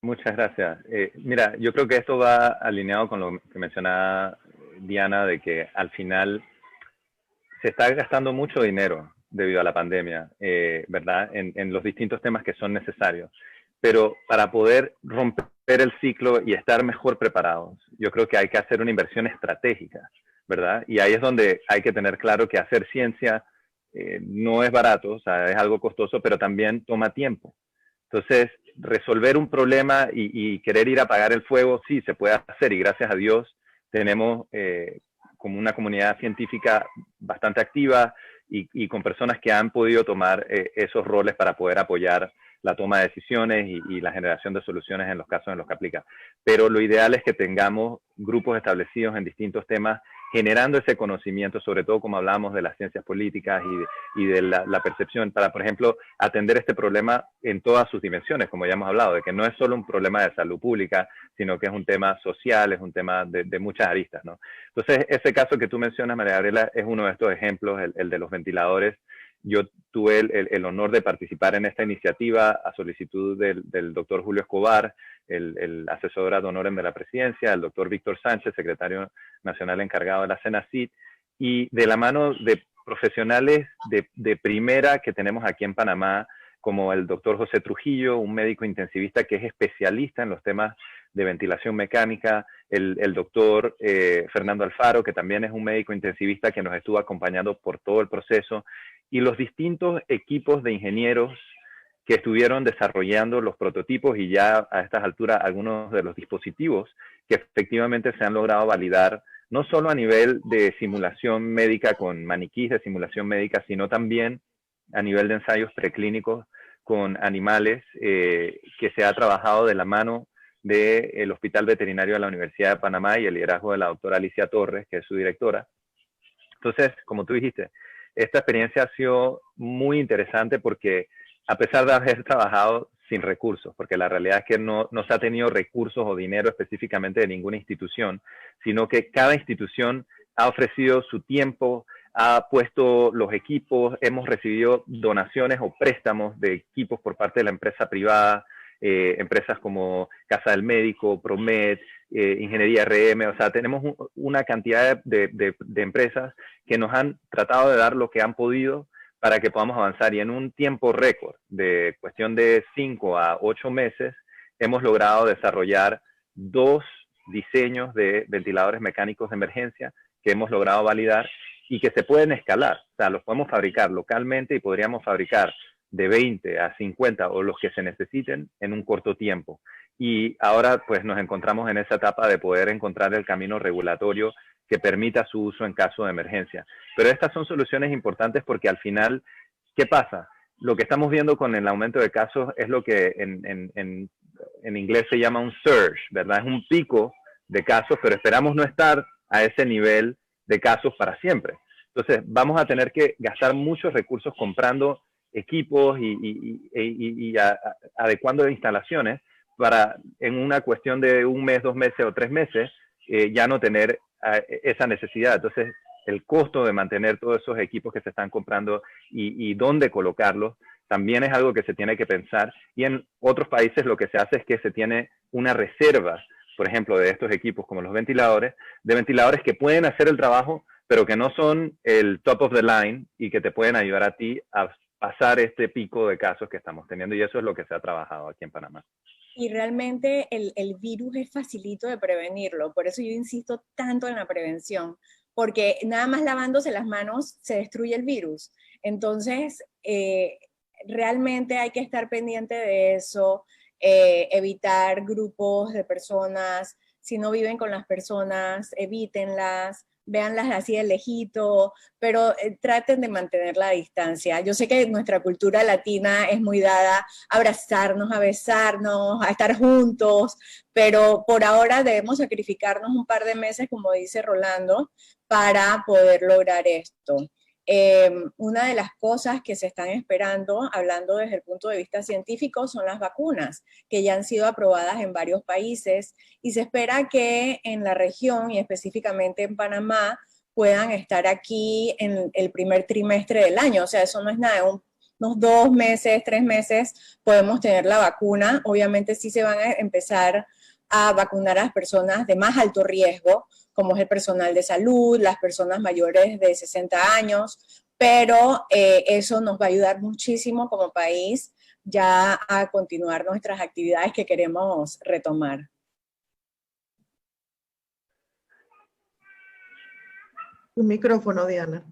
Muchas gracias. Mira, yo creo que esto va alineado con lo que mencionaba Diana, de que al final se está gastando mucho dinero debido a la pandemia, ¿verdad? En los distintos temas que son necesarios. Pero para poder romper el ciclo y estar mejor preparados, yo creo que hay que hacer una inversión estratégica, ¿verdad? Y ahí es donde hay que tener claro que hacer ciencia no es barato, o sea, es algo costoso, pero también toma tiempo. Entonces, resolver un problema y querer ir a apagar el fuego, sí, se puede hacer, y gracias a Dios tenemos como una comunidad científica bastante activa y con personas que han podido tomar esos roles para poder apoyar la toma de decisiones y la generación de soluciones en los casos en los que aplica. Pero lo ideal es que tengamos grupos establecidos en distintos temas, generando ese conocimiento, sobre todo como hablamos de las ciencias políticas y de la percepción, para, por ejemplo, atender este problema en todas sus dimensiones, como ya hemos hablado, de que no es solo un problema de salud pública, sino que es un tema social, es un tema de muchas aristas, ¿no? Entonces, ese caso que tú mencionas, María Gabriela, es uno de estos ejemplos, el de los ventiladores. Yo tuve el honor de participar en esta iniciativa a solicitud del doctor Julio Escobar, el asesor ad honorem de la presidencia, el doctor Víctor Sánchez, secretario nacional encargado de la CENACIT, y de la mano de profesionales de primera que tenemos aquí en Panamá, como el doctor José Trujillo, un médico intensivista que es especialista en los temas de ventilación mecánica, el doctor Fernando Alfaro, que también es un médico intensivista que nos estuvo acompañando por todo el proceso, y los distintos equipos de ingenieros que estuvieron desarrollando los prototipos y ya a estas alturas algunos de los dispositivos que efectivamente se han logrado validar, no solo a nivel de simulación médica con maniquís de simulación médica, sino también a nivel de ensayos preclínicos con animales que se ha trabajado de la mano del Hospital Veterinario de la Universidad de Panamá y el liderazgo de la doctora Alicia Torres, que es su directora. Entonces, como tú dijiste, esta experiencia ha sido muy interesante porque a pesar de haber trabajado sin recursos, porque la realidad es que no se ha tenido recursos o dinero específicamente de ninguna institución, sino que cada institución ha ofrecido su tiempo, ha puesto los equipos, hemos recibido donaciones o préstamos de equipos por parte de la empresa privada, empresas como Casa del Médico, Promed, Ingeniería RM, o sea, tenemos una cantidad de empresas que nos han tratado de dar lo que han podido para que podamos avanzar, y en un tiempo récord de cuestión de 5 a 8 meses hemos logrado desarrollar 2 diseños de ventiladores mecánicos de emergencia que hemos logrado validar y que se pueden escalar, o sea, los podemos fabricar localmente y podríamos fabricar de 20 a 50 o los que se necesiten en un corto tiempo. Y ahora pues nos encontramos en esa etapa de poder encontrar el camino regulatorio que permita su uso en caso de emergencia. Pero estas son soluciones importantes porque al final, ¿qué pasa? Lo que estamos viendo con el aumento de casos es lo que en inglés se llama un surge, ¿verdad? Es un pico de casos, pero esperamos no estar a ese nivel de casos para siempre. Entonces vamos a tener que gastar muchos recursos comprando equipos y adecuando instalaciones para en una cuestión de 1 mes, 2 meses o 3 meses ya no tener esa necesidad. Entonces el costo de mantener todos esos equipos que se están comprando y dónde colocarlos también es algo que se tiene que pensar, y en otros países lo que se hace es que se tiene una reserva, por ejemplo, de estos equipos como los ventiladores, de ventiladores que pueden hacer el trabajo pero que no son el top of the line y que te pueden ayudar a ti a pasar este pico de casos que estamos teniendo, y eso es lo que se ha trabajado aquí en Panamá. Y realmente el virus es facilito de prevenirlo, por eso yo insisto tanto en la prevención, porque nada más lavándose las manos se destruye el virus. Entonces, realmente hay que estar pendiente de eso, evitar grupos de personas, si no viven con las personas, evítenlas, véanlas así de lejito, pero traten de mantener la distancia. Yo sé que nuestra cultura latina es muy dada a abrazarnos, a besarnos, a estar juntos, pero por ahora debemos sacrificarnos un par de meses, como dice Rolando, para poder lograr esto. Una de las cosas que se están esperando, hablando desde el punto de vista científico, son las vacunas, que ya han sido aprobadas en varios países, y se espera que en la región, y específicamente en Panamá, puedan estar aquí en el primer trimestre del año. O sea, eso no es nada, unos 2 meses, 3 meses podemos tener la vacuna. Obviamente sí se van a empezar a vacunar a las personas de más alto riesgo, como es el personal de salud, las personas mayores de 60 años, pero eso nos va a ayudar muchísimo como país ya a continuar nuestras actividades que queremos retomar. Tu micrófono, Diana.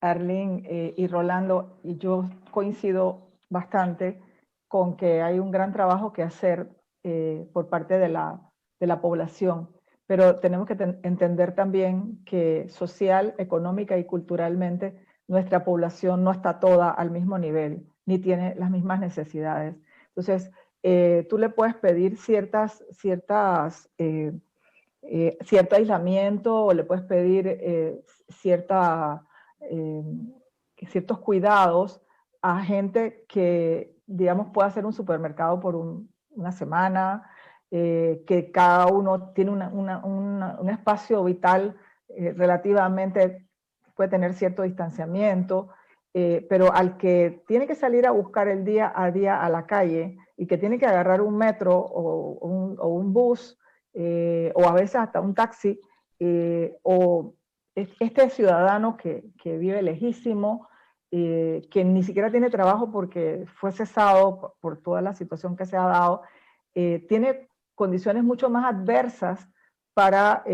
Arlene y Rolando, y yo coincido bastante con que hay un gran trabajo que hacer por parte de la población, pero tenemos que entender también que social, económica y culturalmente nuestra población no está toda al mismo nivel, ni tiene las mismas necesidades. Entonces, tú le puedes pedir cierto aislamiento, o le puedes pedir ciertos cuidados a gente que, digamos, pueda hacer un supermercado por una semana, que cada uno tiene un espacio vital relativamente, puede tener cierto distanciamiento, pero al que tiene que salir a buscar el día a día a la calle y que tiene que agarrar un metro o un bus, o a veces hasta un taxi, o este ciudadano que vive lejísimo, que ni siquiera tiene trabajo porque fue cesado por toda la situación que se ha dado, tiene condiciones mucho más adversas para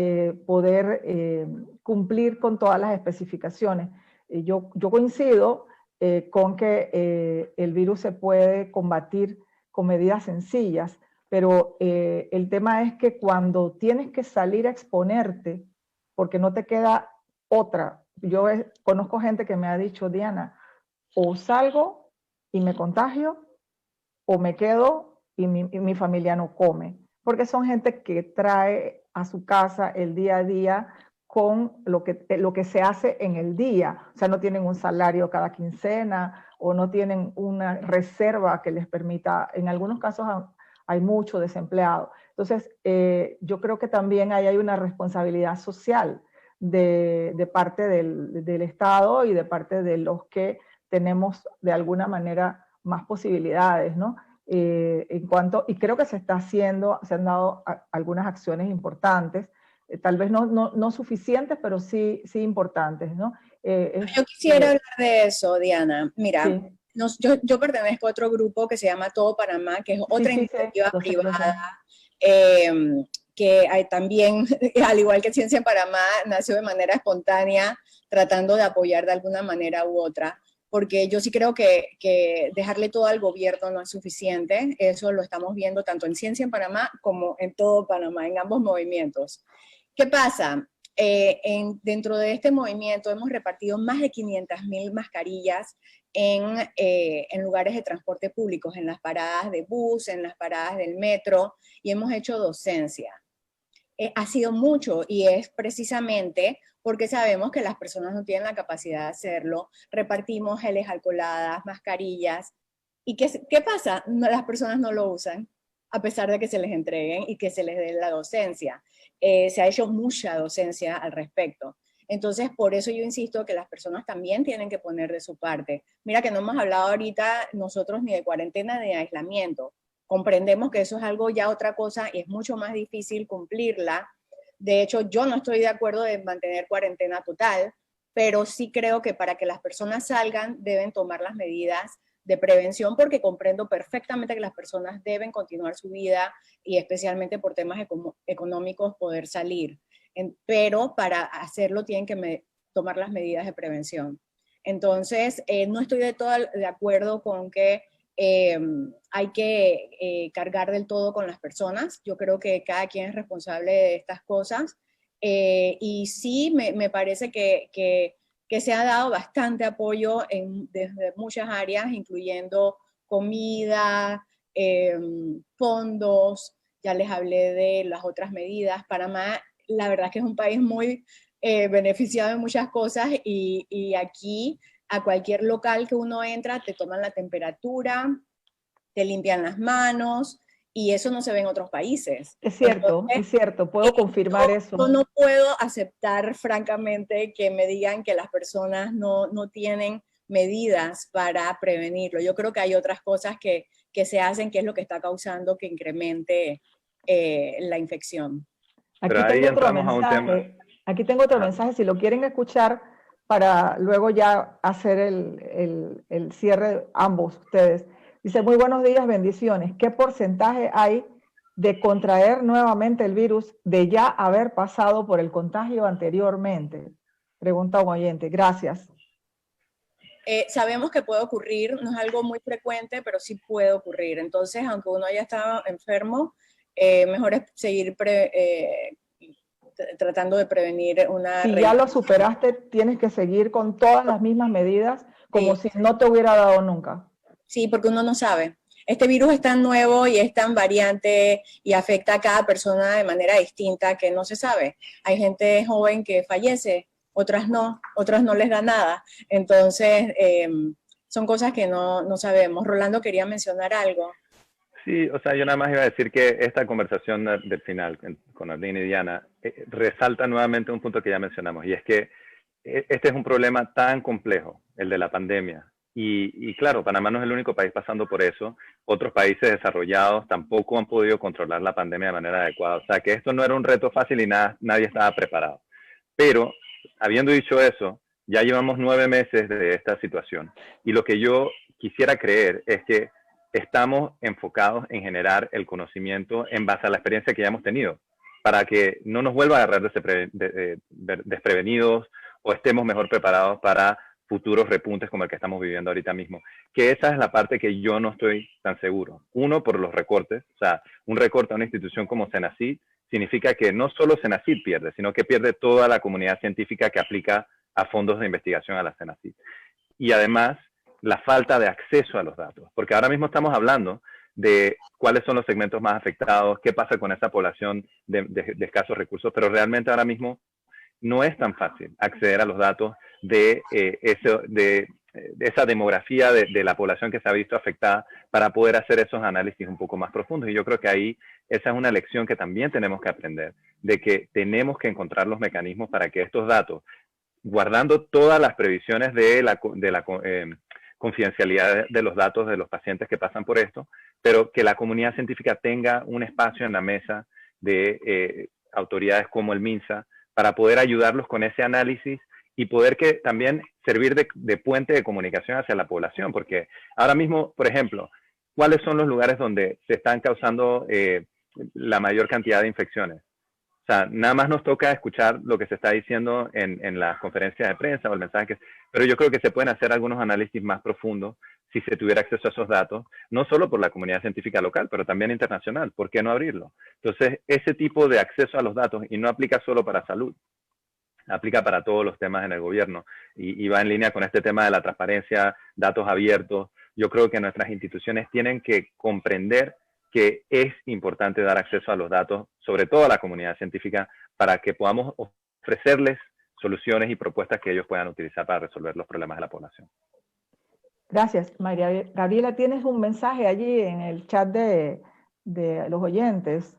poder cumplir con todas las especificaciones. Yo coincido con que el virus se puede combatir con medidas sencillas, pero el tema es que cuando tienes que salir a exponerte, porque no te queda otra. Yo conozco gente que me ha dicho, Diana, o salgo y me contagio, o me quedo y mi familia no come. Porque son gente que trae a su casa el día a día con lo que se hace en el día. O sea, no tienen un salario cada quincena, o no tienen una reserva que les permita, en algunos casos hay mucho desempleado. Entonces, yo creo que también ahí hay una responsabilidad social de parte del Estado y de parte de los que tenemos de alguna manera más posibilidades, ¿no? Y creo que se han dado algunas acciones importantes, tal vez no suficientes, pero sí importantes, ¿no? Yo quisiera hablar de eso, Diana. Mira, sí. Yo pertenezco a otro grupo que se llama Todo Panamá, que es otra iniciativa privada, que hay también, al igual que Ciencia en Panamá, nació de manera espontánea, tratando de apoyar de alguna manera u otra, porque yo sí creo que dejarle todo al gobierno no es suficiente. Eso lo estamos viendo tanto en Ciencia en Panamá como en Todo Panamá, en ambos movimientos. ¿Qué pasa? Dentro de este movimiento hemos repartido más de 500.000 mascarillas en lugares de transporte públicos, en las paradas de bus, en las paradas del metro, y hemos hecho docencia. Ha sido mucho, y es precisamente porque sabemos que las personas no tienen la capacidad de hacerlo. Repartimos geles alcoholadas, mascarillas, y ¿qué pasa? Las personas no lo usan, a pesar de que se les entreguen y que se les dé la docencia. Se ha hecho mucha docencia al respecto. Entonces, por eso yo insisto que las personas también tienen que poner de su parte. Mira que no hemos hablado ahorita nosotros ni de cuarentena ni de aislamiento. Comprendemos que eso es algo ya otra cosa y es mucho más difícil cumplirla. De hecho, yo no estoy de acuerdo de mantener cuarentena total, pero sí creo que para que las personas salgan deben tomar las medidas de prevención, porque comprendo perfectamente que las personas deben continuar su vida y especialmente por temas económicos poder salir. Pero para hacerlo tienen que tomar las medidas de prevención. Entonces, no estoy de acuerdo con que hay que cargar del todo con las personas. Yo creo que cada quien es responsable de estas cosas. Y sí, me parece que se ha dado bastante apoyo desde muchas áreas, incluyendo comida, fondos, ya les hablé de las otras medidas. Panamá, la verdad es que es un país muy beneficiado en muchas cosas, y aquí a cualquier local que uno entra te toman la temperatura, te limpian las manos, y eso no se ve en otros países. Es cierto, entonces, es cierto, puedo confirmar eso. Yo no puedo aceptar, francamente, que me digan que las personas no tienen medidas para prevenirlo. Yo creo que hay otras cosas que se hacen, que es lo que está causando que incremente la infección. Pero ahí entramos a un tema. Aquí tengo otro mensaje, si lo quieren escuchar, para luego ya hacer el cierre ambos ustedes. Dice, muy buenos días, bendiciones. ¿Qué porcentaje hay de contraer nuevamente el virus de ya haber pasado por el contagio anteriormente? Pregunta un oyente. Gracias. Sabemos que puede ocurrir, no es algo muy frecuente, pero sí puede ocurrir. Entonces, aunque uno haya estado enfermo, mejor es seguir tratando de prevenir una... Si ya lo superaste, tienes que seguir con todas las mismas medidas, como si no te hubiera dado nunca. Sí, porque uno no sabe. Este virus es tan nuevo y es tan variante y afecta a cada persona de manera distinta que no se sabe. Hay gente joven que fallece, otras no les da nada. Entonces, son cosas que no sabemos. Rolando quería mencionar algo. Sí, o sea, yo nada más iba a decir que esta conversación del final con Arlene y Diana resalta nuevamente un punto que ya mencionamos, y es que este es un problema tan complejo, el de la pandemia. Y claro, Panamá no es el único país pasando por eso. Otros países desarrollados tampoco han podido controlar la pandemia de manera adecuada. O sea, que esto no era un reto fácil y nadie estaba preparado. Pero, habiendo dicho eso, ya llevamos 9 meses de esta situación. Y lo que yo quisiera creer es que estamos enfocados en generar el conocimiento en base a la experiencia que ya hemos tenido, para que no nos vuelva a agarrar desprevenidos o estemos mejor preparados para futuros repuntes como el que estamos viviendo ahorita mismo. Que esa es la parte que yo no estoy tan seguro. Uno, por los recortes. O sea, un recorte a una institución como CENACYT significa que no solo CENACYT pierde, sino que pierde toda la comunidad científica que aplica a fondos de investigación a la CENACYT. Y además, la falta de acceso a los datos. Porque ahora mismo estamos hablando de cuáles son los segmentos más afectados, qué pasa con esa población de escasos recursos, pero realmente ahora mismo no es tan fácil acceder a los datos de esa demografía de la población que se ha visto afectada para poder hacer esos análisis un poco más profundos. Y yo creo que ahí esa es una lección que también tenemos que aprender, de que tenemos que encontrar los mecanismos para que estos datos, guardando todas las previsiones de la confidencialidad de los datos de los pacientes que pasan por esto, pero que la comunidad científica tenga un espacio en la mesa de autoridades como el MINSA para poder ayudarlos con ese análisis y poder que también servir de puente de comunicación hacia la población, porque ahora mismo, por ejemplo, ¿cuáles son los lugares donde se están causando la mayor cantidad de infecciones? O sea, nada más nos toca escuchar lo que se está diciendo en las conferencias de prensa o el mensaje, pero yo creo que se pueden hacer algunos análisis más profundos si se tuviera acceso a esos datos, no solo por la comunidad científica local, pero también internacional. ¿Por qué no abrirlo? Entonces, ese tipo de acceso a los datos, y no aplica solo para salud, aplica para todos los temas en el gobierno, y va en línea con este tema de la transparencia, datos abiertos. Yo creo que nuestras instituciones tienen que comprender que es importante dar acceso a los datos, sobre todo a la comunidad científica, para que podamos ofrecerles soluciones y propuestas que ellos puedan utilizar para resolver los problemas de la población. Gracias, María Gabriela. Tienes un mensaje allí en el chat de los oyentes.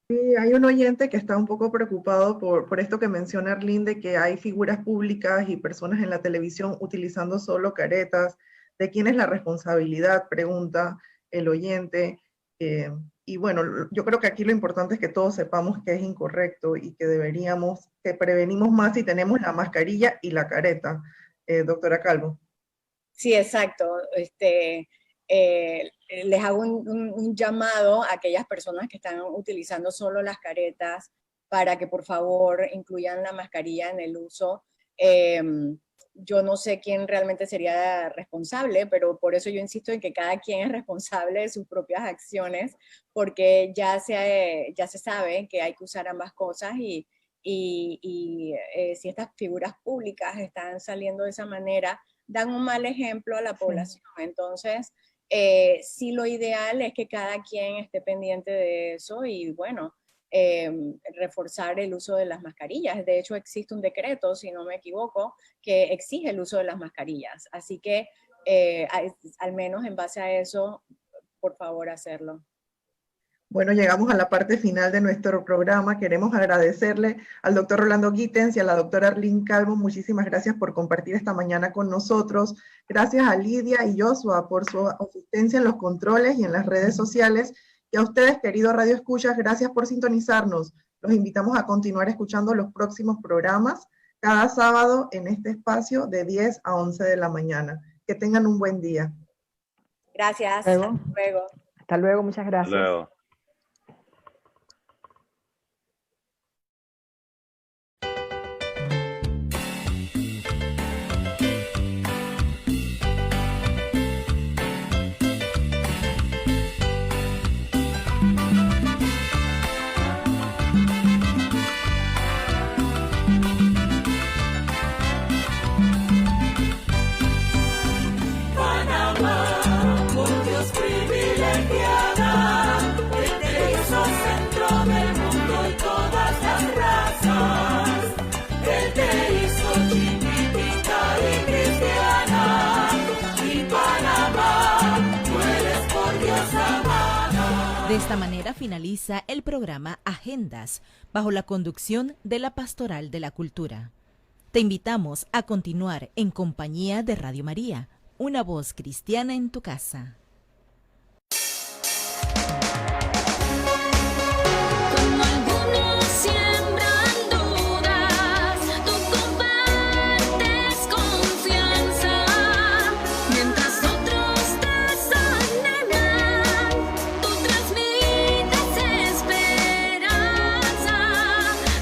Sí, hay un oyente que está un poco preocupado por esto que menciona Arlene, de que hay figuras públicas y personas en la televisión utilizando solo caretas. ¿De quién es la responsabilidad?, pregunta el oyente. Y bueno, yo creo que aquí lo importante es que todos sepamos que es incorrecto y que prevenimos más si tenemos la mascarilla y la careta. Doctora Calvo. Sí, exacto. Les hago un llamado a aquellas personas que están utilizando solo las caretas para que por favor incluyan la mascarilla en el uso. Yo no sé quién realmente sería responsable, pero por eso yo insisto en que cada quien es responsable de sus propias acciones, porque ya se sabe que hay que usar ambas cosas y si estas figuras públicas están saliendo de esa manera, dan un mal ejemplo a la población. Entonces, sí, lo ideal es que cada quien esté pendiente de eso y bueno, reforzar el uso de las mascarillas. De hecho, existe un decreto, si no me equivoco, que exige el uso de las mascarillas. Así que, al menos en base a eso, por favor, hacerlo. Bueno, llegamos a la parte final de nuestro programa. Queremos agradecerle al doctor Rolando Gittens y a la doctora Arlene Calvo. Muchísimas gracias por compartir esta mañana con nosotros. Gracias a Lidia y Joshua por su asistencia en los controles y en las redes sociales. Y a ustedes, queridos Radio Escuchas, gracias por sintonizarnos. Los invitamos a continuar escuchando los próximos programas cada sábado en este espacio de 10 a 11 de la mañana. Que tengan un buen día. Gracias. Luego. Hasta luego. Hasta luego, muchas gracias. Hasta luego. Panamá, por Dios privilegiada, que te hizo centro del mundo y todas las razas. Él te hizo chiquitita y cristiana, y Panamá, tú eres por Dios amada. De esta manera finaliza el programa Agendas, bajo la conducción de la Pastoral de la Cultura. Te invitamos a continuar en compañía de Radio María, una voz cristiana en tu casa. Como algunos siembran dudas, tú compartes confianza, mientras otros desaniman, tú transmites esperanza.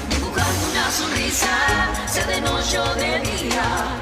Dibujando una sonrisa, sea de noche o de día,